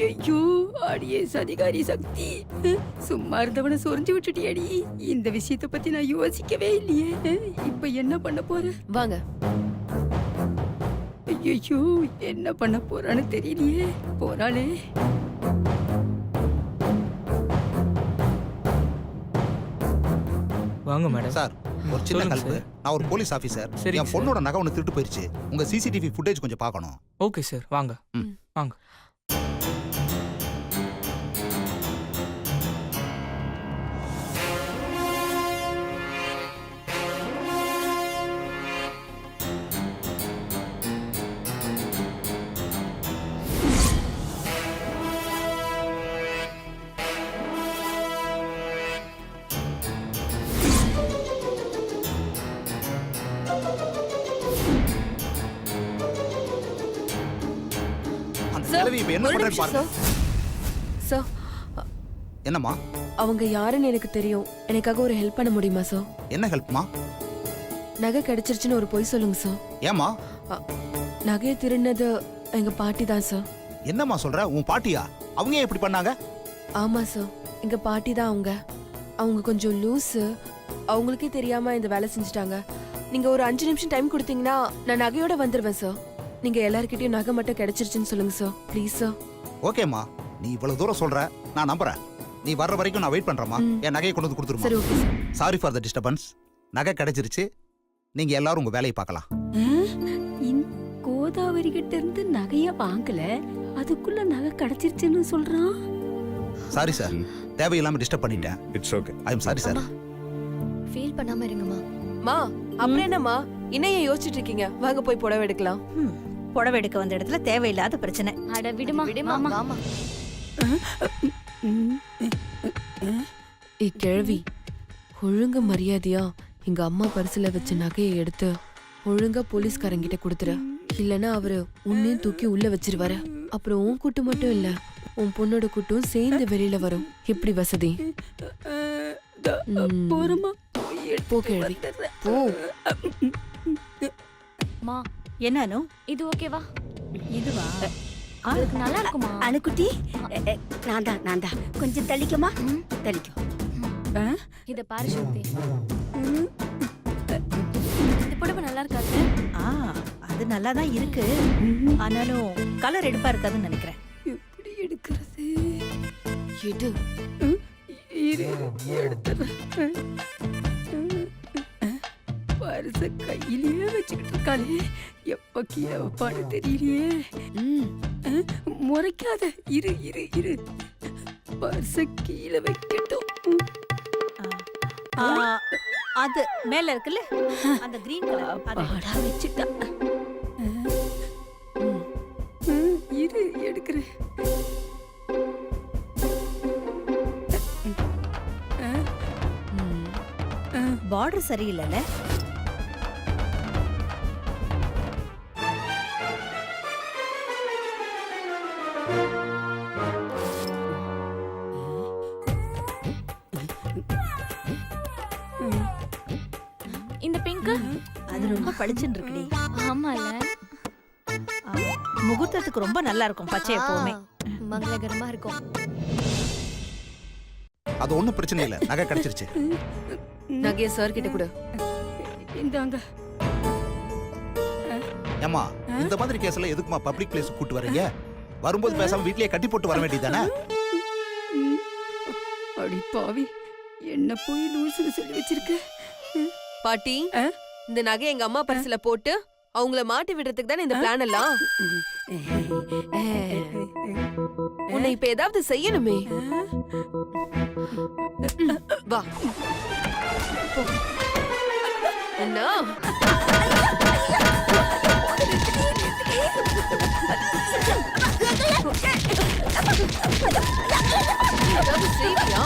ஐயோ அடியே சதிகாரி சக்தி, சும்மா இருந்தவனை சொரிஞ்சு விட்டுட்டியடி. இந்த விஷயத்தை பத்தி நான் யோசிக்கவே இல்லையே. இப்ப என்ன பண்ண போற? வாங்க. ஐயோ என்ன பண்ண போறான்னு தெரியலையே. போறாளே. வாங்க மேடம். சார் ஒரு சின்ன கல்பு. நான் ஒரு போலீஸ் ஆபீசர். என் பொண்ணோட நகை ஒன்று திருட்டு போயிருச்சு. உங்க சிசிடிவி ஃபுட்டேஜ் கொஞ்சம் பார்க்கணும். ஓகே சார், வாங்க வாங்க. இப்ப என்ன பண்றேன்னு பாருங்க. சார் என்னம்மா? அவங்க யாருன்னு எனக்கு தெரியும். எனக்காக ஒரு ஹெல்ப் பண்ண முடியுமா சார்? என்ன ஹெல்ப்மா? நகை கிடைச்சிருச்சுன்னு ஒரு பொய் சொல்லுங்க சார். ஏமா நகையை திருடினது எங்க பாட்டி தான் சார். என்னம்மா சொல்ற? உன் பாட்டியா? அவங்க ஏன் இப்படி பண்ணாங்க? ஆமா சார், எங்க பாட்டி தான் அவங்க கொஞ்சம் லூஸு. அவங்களுக்கே தெரியாம இந்த வேலை செஞ்சுட்டாங்க. நீங்க ஒரு 5 நிமிஷம் டைம் கொடுத்தீங்கன்னா நான் நகையோட வந்துருவேன் சார். நீங்க எல்லார்கிட்டயும் நகை மட்டும் கிடைச்சிருச்சுன்னு சொல்லுங்க சார், ப்ளீஸ் சார். ஓகேம்மா, நீ இவ்வளவு தூரம் சொல்ற, நான் நம்புறேன். நீ வர்ற வரைக்கும் நான் வெயிட் பண்றேம்மா. என் நகையை கொண்டு வந்து சரி, கொடுத்துருமா. Okay sir. Sorry for the disturbance. நகை கிடைச்சிருச்சு, நீங்க எல்லாரும் உங்க வேலையை பார்க்கலாம். கோதாவரி கிட்ட இருந்து நகைய வாங்கல, அதுக்குள்ள நகை கிடைச்சிருச்சுன்னு சொல்றான். சாரி சார், தேவையில்லாம டிஸ்டர்ப் பண்ணிட்டேன். It's okay. I am sorry sir. Feel பண்ணாம இருங்கம்மா. மா, அப்புறம் என்னம்மா இன்னும் ஏன் யோசிச்சுட்டு இருக்கீங்க? வாங்க போய் புடவை எடுக்கலாம். புடவை எடுக்க வந்த இடத்துல தேவையில்லாத பிரச்சனை. அட விடுமா விடுமா, மாமா. வாமா. கிழவி, ஒழுங்க மரியாதையா எங்க அம்மா பரிசுல வச்ச நகையை எடுத்து ஒழுங்கா போலீஸ்காரங்கிட்ட கொடுத்துரு. இல்லனா அவரு உன்னையும் தூக்கி உள்ள வச்சிருவாரு. அப்புறம் உன் கூட்டு மட்டும் இல்ல, உன் பொண்ணோட கூட்டும் சேர்ந்து வெளியில வரும். எப்படி வசதி? போ கிழவி, போ. மா, என்னன்னு இது ஓகேவா? இதுவா? அதுக்கு நல்லா இருக்குமா? அணுக்குட்டி, நான் தான் கொஞ்சம் தள்ளிக்கமா, தள்ளிக்கோ. இத பாரு சக்தி. இந்த புடவை நல்லா இருக்காது. அது நல்லா தான் இருக்கு. ஆனாலும் கலர் எடுப்பா இருக்காதுன்னு நினைக்கிறேன். எப்படி எடுக்கிறது? எடு. எடுத்துறேன். பரிச கையிலேயே வச்சுக்கிட்டு இருக்காளே, எப்ப கீழே வைப்பான்னு தெரியலையே. முறைக்காத, இரு இரு இரு, பரிச கீழே வைக்கட்டும். அது மேல இருக்குல்ல, அந்த கிரீன் கலர் பாடா வச்சுட்டா. இரு, எடுக்கிறேன். பார்டர் சரியில்லைல்ல? இந்த பிங்க் அது ரொம்ப பளிச்சுன்னு இருக்குடி. ஆமால. முகூர்த்தத்துக்கு ரொம்ப நல்லா இருக்கும் பச்சை எப்பவுமே. மங்களகரமா இருக்கும். அது ஒண்ணும் பிரச்சனை இல்ல, நகை கிடைச்சிருச்சு. நகைய சார் கிட்ட கொடு. இந்தாங்க. ஏமா, இந்த மாதிரி கேஸ்ல எதுக்குமா பப்ளிக் பிளேஸ் கூட்டு வரீங்க? வரும்போது பேசாம வீட்லயே கட்டி போட்டு வர வேண்டியதானே? அடி பாவி, என்ன போய் லூசுன்னு சொல்லி வச்சிருக்க. பாட்டி, இந்த நகை எங்க அம்மா பரிசுல போட்டு அவங்கள மாட்டி விடுறதுக்கு தானே இந்த பிளான் எல்லாம். உன்னை இப்ப ஏதாவது செய்யணுமே. வா போ. என்ன ஏதாவது செய்வியா?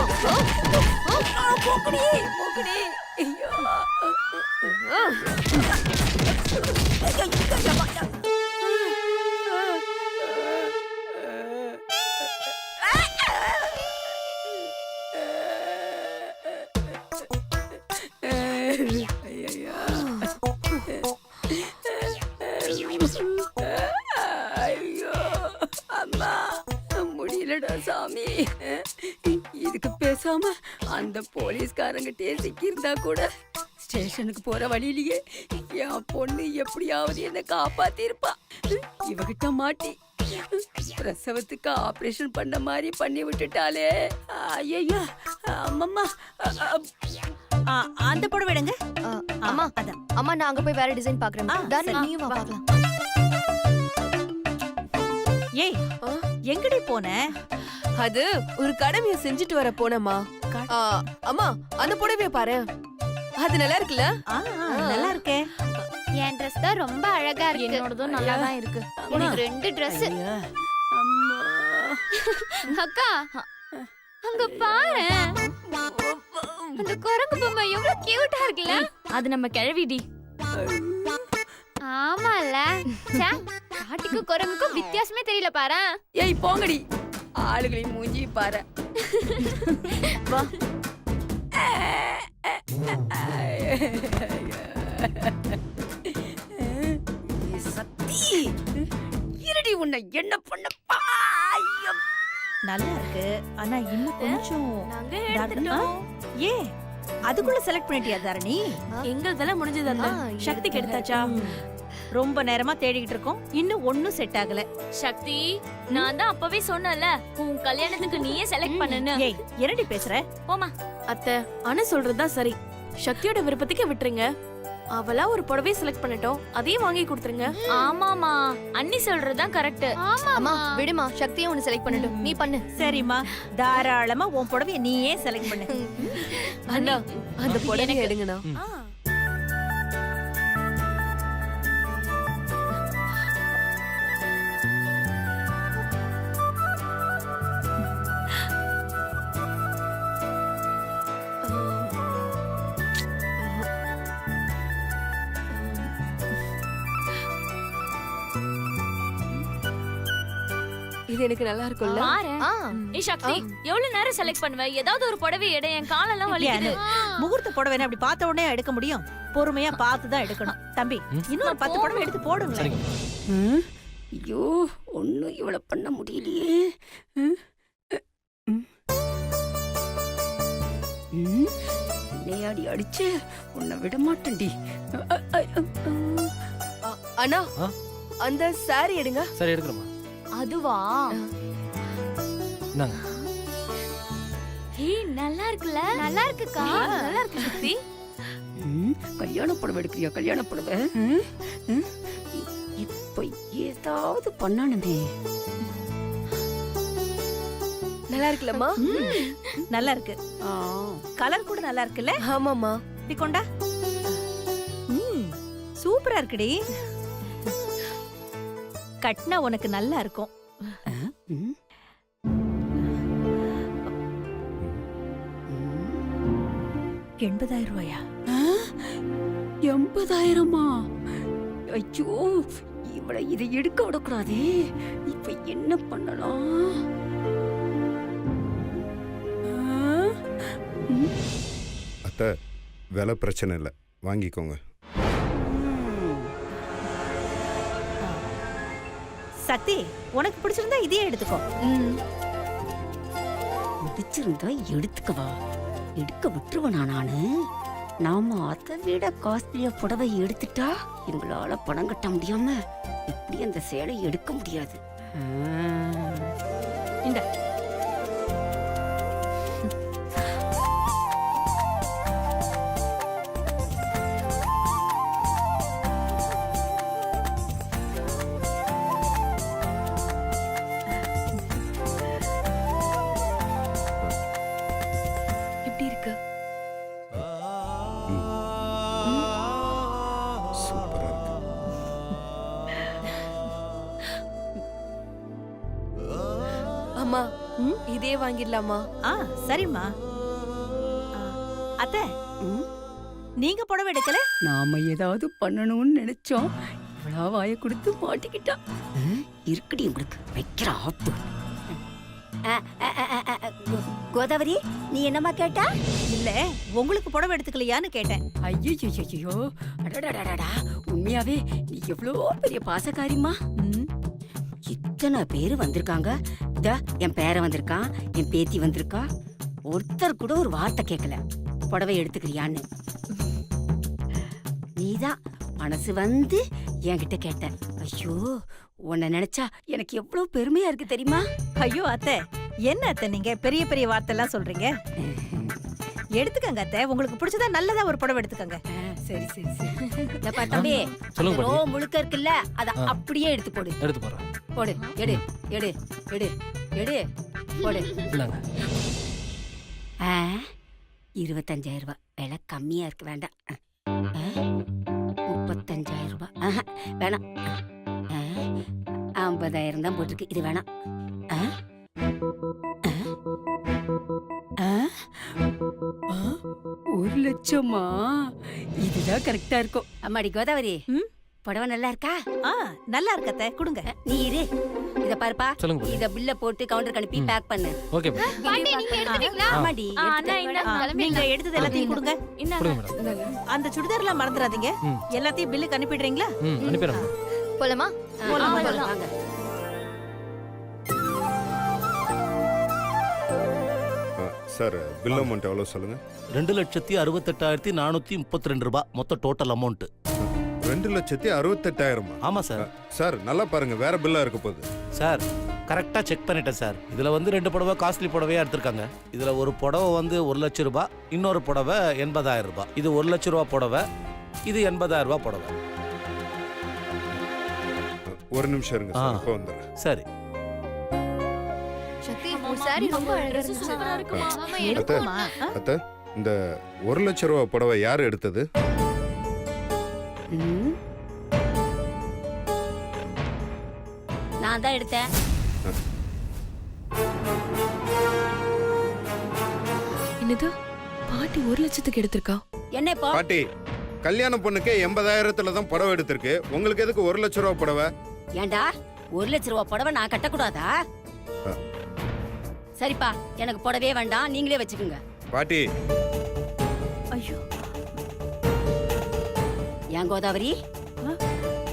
ஐயோ அம்மா, முடியலடா சாமி. இதுக்கு பேசாம அந்த போலீஸ்காரங்கிட்டே சிக்கியிருந்தா கூட ஸ்டேஷனுக்கு போற வழியிலேயே என் பொண்ணு எப்படியாவது என்ன காப்பாத்திருப்பா. இவகிட்ட மாட்டி பிரசவத்துக்கு ஆபரேஷன் பண்ண மாதிரி பண்ணி விட்டுட்டாலே. ஐயா அம்மம்மா, அந்த புடவை எடுங்க. அம்மா, அதான். அம்மா நான் அங்க போய் வேற டிசைன் பாக்குறேன். தானே சரி. நீயும் வா பார்க்கலாம். ஏய், எங்கடி போன? அது ஒரு கடமைய செஞ்சுட்டு வர போனமா. அம்மா, அந்த புடவைய பாரு, அது நல்லா இருக்குல்ல? நல்லா இருக்கே. என் Dress தான் ரொம்ப அழகா இருக்கு. என்னோடதும் நல்லா தான் இருக்கு. எனக்கு 2 Dress. அம்மா, அக்கா, அங்க பாரு. அந்த குரங்கு பொம்மை எவ்வளவு கியூட்டா இருக்குல்ல? அது நம்ம கிழவிடி. ஆமால. ச்சே, காட்டுக்கு குரங்குக்கும் வித்தியாசமே தெரியல பாரு. ஏய் போங்கடி, ஆளுகளின் மூஞ்சி பாரு. வா. சக்தி இருடி உன்னை என்ன பண்ண நல்லா இருக்கு ஆனா இன்னும் கொஞ்சம் நாங்க dark- எடுத்துட்டோம். ஏ அதுக்குள்ள செலக்ட் பண்ணிட்டியா தாரணி எங்களுதெல்லாம் முடிஞ்சது அந்த சக்திக்கு எடுத்தாச்சா ரொம்ப நேரமா தேடிக்கிட்டு இருக்கோம் இன்னும் ஒண்ணும் செட் ஆகல சக்தி நான் தான் அப்பவே சொன்னல உன் கல்யாணத்துக்கு நீயே செலக்ட் பண்ணுன்னு ஏய் என்னடி பேசுற போமா. அத்தை அண்ணா சொல்றதுதான் சரி. சக்தியோட விருப்பத்துக்கு விட்டுருங்க. அவளா ஒரு புடவை செலக்ட் பண்ணட்டும், அதையும் வாங்கி கொடுத்துருங்க. ஆமாமா அண்ணி சொல்றதுதான் கரெக்ட். அம்மா விடுமா, சக்தியை ஒன்னு செலக்ட் பண்ணட்டும், நீ பண்ணு. சரிம்மா தாராளமா உன் புடவைய நீயே செலக்ட் பண்ணு அண்ணா அந்த புடவை எடுங்கண்ணா. இது எனக்கு நல்லா இருக்கும்ல? பாரு ஆ, ஏ சக்தி எவ்வளவு நேரம் செலக்ட் பண்ணுவ? ஏதாவது ஒரு புடவை எடை, என் காலெல்லாம் வலிக்குது. முகூர்த்த புடவை அப்படி பார்த்த உடனே எடுக்க முடியும் பொறுமையா பார்த்து தான் எடுக்கணும் தம்பி இன்னும் 10 புடவை எடுத்து போடுங்க ஐயோ ஒன்னும் இவ்வளவு பண்ண முடியலையே. விளையாடி அடிச்சு உன்னை விட மாட்டேன்டி. அண்ணா அந்த சாரி எடுங்க. சரி எடுக்கிறோமா? அதுவா? இந்தாங்க. ஏய் நல்லா இருக்குல்ல? நல்லா இருக்குக்கா. நல்லா இருக்கு சக்தி. கல்யாண புடவை எடுக்கிறியா? கல்யாண புடவை இப்ப ஏதாவது பண்ணணுமே. நல்லா இருக்குல்லம்மா? நல்லா இருக்கு கலர் கூட நல்லா இருக்குல்ல? ஆமாமா. இப்படி கொண்டா சூப்பரா இருக்குடி. கட்டினா உனக்கு நல்லா இருக்கும். ம். 80,000 ரூபாயா? 80,000-மா? ஐயோ இவளை இதை எடுக்க விடக்கூடாதே. இப்ப என்ன பண்ணலாம்? அத்தை விலை பிரச்சனை இல்லை, வாங்கிக்கோங்க. சக்தி உனக்கு பிடிச்சிருந்தா இதையே எடுத்துக்கோ. பிடிச்சிருந்தா எடுத்துக்கவா? எடுக்க விட்டுருவனா நானு? நாம அதை விட காஸ்ட்லியா புடவை எடுத்துட்டா எங்களால பணம் கட்ட முடியாம இப்படி அந்த சேலை எடுக்க முடியாது. இந்த எப்படி இருக்கு? சூப்பரா இருக்கு. அம்மா இதே வாங்கிடலாமா? சரிம்மா. அத்தை நீங்க புடவை எடுக்கல? நாம ஏதாவது பண்ணணும்னு நினைச்சோம். இவ்வளோ வாய கொடுத்து மாட்டிக்கிட்டா. இருக்குடி உங்களுக்கு வைக்கிற ஆப்பு. கோதாவரி நீ என்னம்மா கேட்டா? இல்ல உங்களுக்கு புடவை எடுத்துக்கலையான்னு கேட்டேன். ஐயோ அடடடடா, உண்மையாவே நீ எவ்வளோ பெரிய பாசக்காரிமா. இத்தனை பேர் வந்திருக்காங்க. இதா என் பேரன் வந்திருக்கான், என் பேத்தி வந்திருக்கா. ஒருத்தர் கூட ஒரு வார்த்தை கேட்கல புடவை எடுத்துக்கிறியான்னு. நீதான் மனசு வந்து என்கிட்ட கேட்ட. ஐயோ உன்னை நினைச்சா எனக்கு எவ்வளவு பெருமையா இருக்கு தெரியுமா? ஐயோ அத்தை என்ன அத்தை நீங்க பெரிய பெரிய வார்த்தை எல்லாம் சொல்றீங்க? எடுத்துக்கங்க அத்தை, உங்களுக்கு பிடிச்சதா நல்லதா ஒரு புடவை எடுத்துக்கங்க. சரி சரி சரி. இதப்பா தம்பி, சொல்லுங்க அந்த பாட்டி. ரோ முழுக்க இருக்குல்ல அத அப்படியே எடுத்து போடு. எடுத்து போறேன். போடு எடு எடு எடு எடு போடு. இந்தாங்க. 25,000 ரூபாய் விலை கம்மியா இருக்கு, வேண்டாம். 35,000 ரூபாய் வேணாம். 50,000 தான் போட்டிருக்கு, இது வேணாம். 1 லட்சமா? இதுதான் கரெக்டா இருக்கும். அம்மாடி கோதாவரி, புடவை நல்லா இருக்கா? ஆ நல்லா இருக்கத்த கொடுங்க. நீ இரு. இத பாருப்பா. சொல்லுங்க பாட்டி. இத பில்ல போட்டு கவுண்டருக்கு அனுப்பி பேக் பண்ணு. ஓகே பாட்டி. பாட்டி நீங்க எடுத்துட்டீங்களா? ஆமாடி. அண்ணா இந்த நீங்க எடுத்தது எல்லாத்தையும் கொடுங்க. கொடுங்க மேடம். இந்தாங்க. அந்த சுடிதார்லாம் மறந்துடாதீங்க. எல்லாத்தையும் பில்லுக்கு அனுப்பிடுறீங்களா? அனுப்பிடுறேன் மேடம். போலாமா? போலாம் போலாம். வாங்க. சார் பில் அமௌண்ட் எவ்வளோ சொல்லுங்க? 2,68,432 ரூபாய் மொத்த டோட்டல் அமௌண்ட். 2,68,000. ஆமா சார். சார் நல்லா பாருங்க, வேற பில்லா இருக்க போகுது. சார் கரெக்டா செக் பண்ணிட்டேன் சார். இதுல வந்து 2 புடவை காஸ்ட்லி புடவையா எடுத்திருக்காங்க. இதுல ஒரு புடவை வந்து 1 லட்சம் ரூபாய், இன்னொரு புடவை 80,000 ரூபாய். இது 1 லட்சம் ரூபாய் புடவை, இது 80,000 ரூபாய் புடவை. ஒரு நிமிஷம் இருங்க சார், இப்போ வந்துடுறேன். சரி. சக்தி உன் saree ரொம்ப அழகா இருந்துச்சு. சூப்பரா இருக்குமா? ஆமா அத்தை, எடுக்குமா? அத்தை, இந்த 1 லட்சம் ரூபாய் புடவை யார் எடுத்தது? ம். நான் தான் எடுத்தேன். என்னது பாட்டி 1 லட்சத்துக்கு எடுத்திருக்கா? என்ன இப்போ? பாட்டி, கல்யாண பொண்ணுக்கே 80,000 தான் புடவை எடுத்திருக்கு. உங்களுக்கு எதுக்கு 1 லட்சம் ரூபாய் புடவை? ஏண்டா 1 லட்சம் ரூபாய் புடவை நான் கட்டக்கூடாதா? சரிப்பா, எனக்கு புடவே வேண்டாம், நீங்களே வச்சுக்கோங்க. பாட்டி, ஐயோ. ஏன் கோதாவரி,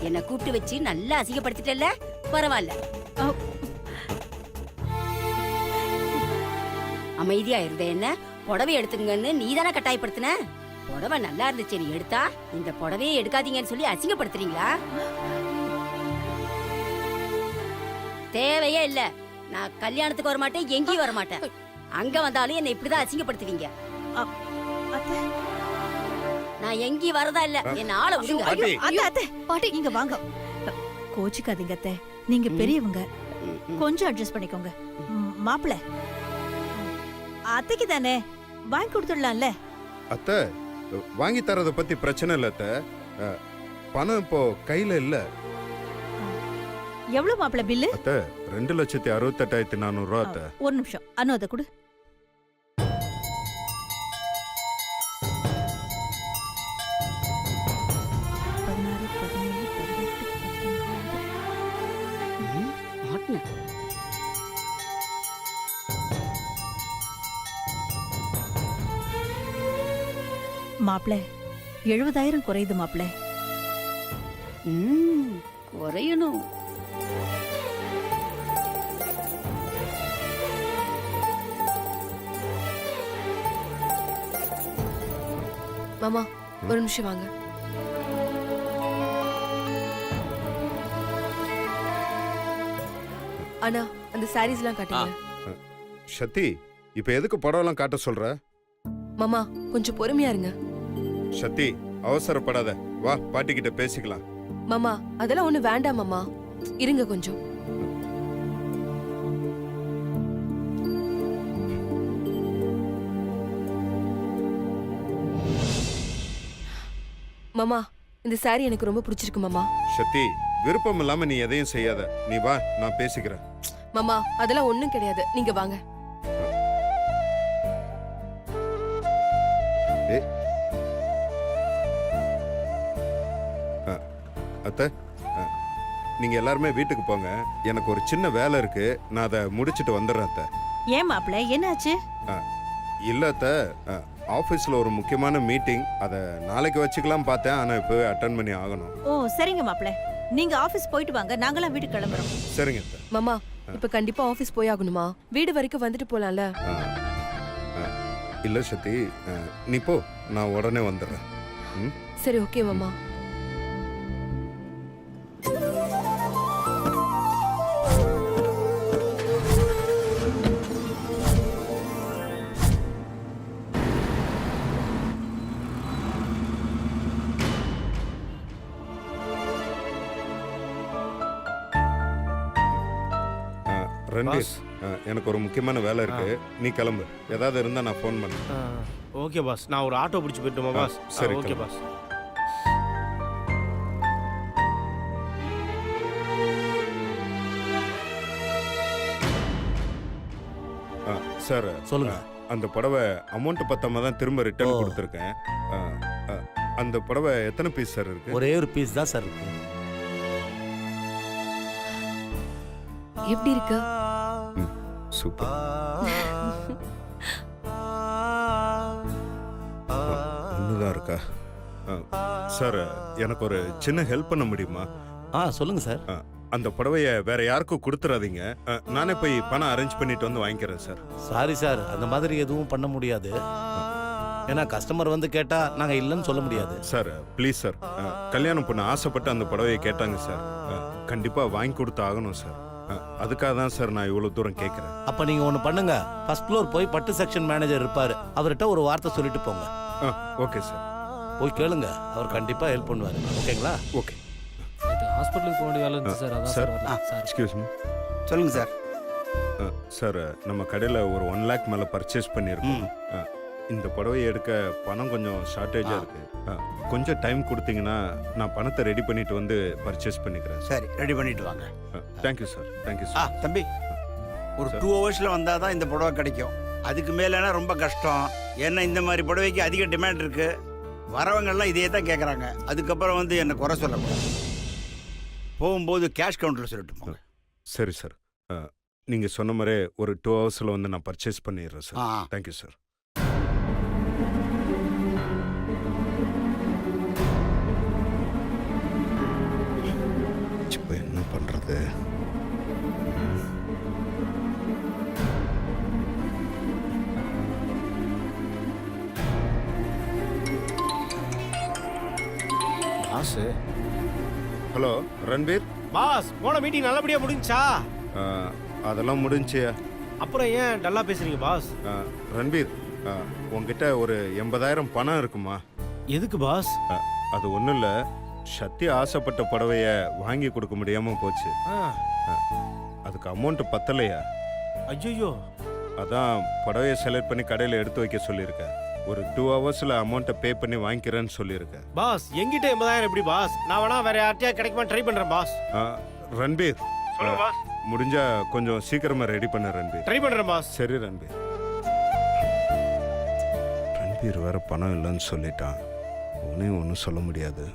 என்ன கூப்பிட்டு வச்சு நல்லா அசிங்கப்படுத்திட்டல்ல? பரவாயில்ல. அமைதியா இருந்த என்ன புடவை எடுத்துங்கன்னு நீ தானே கட்டாயப்படுத்தின? புடவை நல்லா இருந்துச்சு நீ எடுத்தா, இந்த புடவையே எடுக்காதீங்கன்னு சொல்லி அசிங்கப்படுத்துறீங்களா? தேவையே இல்ல. நான் கல்யாணத்துக்கு வர மாட்டேன், எங்கேயும் வர மாட்டேன். அங்க வந்தாலும் என்ன இப்படிதான் அசிங்கப்படுத்துவீங்க. அத்தை. நான் எங்கேயும் வரதா இல்ல, என்ன ஆள விடுங்க. பாட்டி. அத்தை பாட்டி இங்க வாங்க. கோச்சிக்காதீங்க அத்தை, நீங்க பெரியவங்க, கொஞ்சம் அட்ஜஸ்ட் பண்ணிக்கோங்க. மாப்பிள்ள அத்தைக்கு தானே வாங்கி கொடுத்துடலாம்ல. அத்தை, வாங்கி தரத பத்தி பிரச்சனை இல்ல அத்தை. பணம் இப்போ கையில இல்ல. எவ்வளவு மாப்பிள்ள பில்லு? அத்தை, 2,68,400 ரூபா அத்தை. ஒரு நிமிஷம், அனு அதை கொடு. மாப்பிள்ள 70,000 குறையுது மாப்பிள்ள. குறையணும். மாமா ஒரு நிமிஷம் வாங்க. அண்ணா அந்த சாரீஸ்லாம் காட்டுங்க. சத்தி, இப்ப எதுக்கு புடவைலாம் காட்ட சொல்ற? மாமா கொஞ்சம் பொறுமையா இருங்க. சத்தி, அவசரப்படாத, வா பாட்டி கிட்ட பேசிக்கலாம். மாமா அதெல்லாம் ஒண்ணு வேண்டாம் மாமா, இருங்க கொஞ்சம். மாமா இந்த saree எனக்கு ரொம்ப பிடிச்சிருக்கு மாமா. சத்தி, விருப்பம் இல்லாம நீ எதையும் செய்யாத. நீ வா, நான் பேசிக்கிறேன். மாமா அதெல்லாம் ஒண்ணும் கிடையாது, நீங்க வாங்க. அத்தை, நீங்க எல்லாருமே வீட்டுக்கு போங்க. எனக்கு ஒரு சின்ன வேலை இருக்கு, நான் அதை முடிச்சிட்டு வந்துடுறேன் அத்தை. ஏன் மாப்பிள்ள என்னாச்சு? இல்ல அத்தை, ஆபீஸ்ல ஒரு முக்கியமான மீட்டிங், அதை நாளைக்கு வச்சுக்கலாம் பார்த்தேன். ஆனா இப்பவே அட்டன் பண்ணி ஆகணும். ஓ சரிங்க மாப்பிள்ள, நீங்க ஆபீஸ் போயிட்டு வாங்க, நாங்களாம் வீட்டுக்கு கிளம்புறோம். சரிங்க அத்தை. மாமா இப்ப கண்டிப்பா ஆபீஸ் போய் ஆகணுமா? வீடு வரைக்கும் வந்துட்டு போலாம்ல? இல்ல சத்தி, நீ போ, நான் உடனே வந்துடுறேன். சரி ஓகே மாமா. ரண்டீர், எனக்கு ஒரு முக்கியமான வேலை இருக்கு, நீ கிளம்பு. ஏதாவது இருந்தா நான் ஃபோன் பண்ணேன். ஓகே பாஸ், நான் ஒரு ஆட்டோ பிடிச்சி போயிட்டுமா பாஸ்? சரி, ஓகே கிளம்பு. பாஸ். சார் சொல்லுங்க. அந்த புடவை அமௌண்ட் பத்தாம தான் திரும்ப ரிட்டர்ன் கொடுத்துருக்கேன். அந்த புடவை எத்தனை பீஸ் சார் இருக்கு? ஒரே ஒரு பீஸ் தான் சார் இருக்கு. எப்படி இருக்கு? சூப்பர். ஒண்ணுதான் இருக்கா? சார், எனக்கு ஒரு சின்ன ஹெல்ப் பண்ண முடியுமா? சொல்லுங்க சார். அந்த புடவைய வேற யாருக்கும் கொடுத்துறாதீங்க. நானே போய் பணம் அரேஞ்ச் பண்ணிட்டு வந்து வாங்கிக்கிறேன் சார். சாரி சார், அந்த மாதிரி எதுவும் பண்ண முடியாது. ஏன்னா கஸ்டமர் வந்து கேட்டா நாங்க இல்லைன்னு சொல்ல முடியாது. சார் ப்ளீஸ் சார், கல்யாணம் பொண்ணு ஆசைப்பட்டு அந்த புடவையை கேட்டாங்க சார். கண்டிப்பா வாங்கி கொடுத்து ஆகணும் சார். அதுக்காக தான் சார் நான் இவ்வளவு தூரம் கேட்கறேன். அப்ப நீங்க ஒண்ணு பண்ணுங்க, ஃபர்ஸ்ட் ஃப்ளோர் போய் பட்டு செக்ஷன் மேனேஜர் இருப்பாரு, அவர்கிட்ட ஒரு வார்த்தை சொல்லிட்டு போங்க. Okay sir. போய் கேளுங்க, அவர் கண்டிப்பா ஹெல்ப் பண்ணுவாரு. ஓகேங்களா? ஓகே. ஹாஸ்பிட்டலுக்கு போக வேண்டிய வேலை இருந்துச்சு சார். அதான் சார், சார். Excuse me. சொல்லுங்க சார். சார், நம்ம கடையில் ஒரு 1 lakh மேலே பர்ச்சேஸ் பண்ணியிருக்கோம். இந்த புடவையை எடுக்க பணம் கொஞ்சம் ஷார்ட்டேஜாக இருக்கு. கொஞ்சம் டைம் கொடுத்தீங்கன்னா நான் பணத்தை ரெடி பண்ணிட்டு வந்து பர்ச்சேஸ் பண்ணிக்கிறேன். சரி, ரெடி பண்ணிட்டு வாங்க. Thank you sir. Thank you sir. தம்பி, ஒரு 2 ஹவர்ஸ்ல வந்தால் தான் இந்த புடவை கிடைக்கும். அதுக்கு மேலேனா ரொம்ப கஷ்டம். ஏன்னா இந்த மாதிரி புடவைக்கு அதிக டிமாண்ட் இருக்கு. வரவங்கெல்லாம் இதே தான் கேட்குறாங்க. அதுக்கப்புறம் வந்து என்னை குறை சொல்லக்கூடாது. போகும்போது கேஷ் கவுண்டரில் சொல்லிட்டு போங்க. சரி சார், நீங்கள் சொன்ன மாதிரி ஒரு 2 ஹவர்ஸில் வந்து நான் பர்ச்சேஸ் பண்ணிடுறேன் சார். Thank you sir. இப்போ என்ன பண்ணுறது? பாஸ். ஹலோ ரன்பீர். பாஸ், போன மீட்டிங் நல்லபடியா முடிஞ்சா? அதெல்லாம் முடிஞ்சியா? அப்புறம் ஏன் டல்லா பேசுறீங்க பாஸ்? ரன்பீர், உங்ககிட்ட ஒரு 80,000 பணம் இருக்குமா? எதுக்கு பாஸ்? அது ஒன்றும் இல்லை, சக்தி ஆசைப்பட்ட புடவைய வாங்கி கொடுக்க முடியாமல் போச்சு. அதுக்கு அமௌண்ட் பத்தலையா? ஐயோ. அதான் புடவையை செலக்ட் பண்ணி கடையில் எடுத்து வைக்க சொல்லியிருக்கேன். ஒரு 2 ஹவர்ஸில் அமௌண்ட்டை பே பண்ணி வாங்கிக்கிறேன்னு சொல்லியிருக்கேன். பாஸ், எங்கிட்ட 80,000 எப்படி பாஸ்? நான் வேணா வேற யார்ட்டையா கிடைக்குமா ட்ரை பண்றேன் பாஸ். ரன்பீர், முடிஞ்சா கொஞ்சம் சீக்கிரமா ரெடி பண்ண ரன்பீர். ட்ரை பண்றேன் பாஸ். சரி ரன்பீர். ரன்பீர் வேற பணம் இல்லைன்னு சொல்லிட்டான். உன்னையும் ஒன்றும் சொல்ல முடியாது.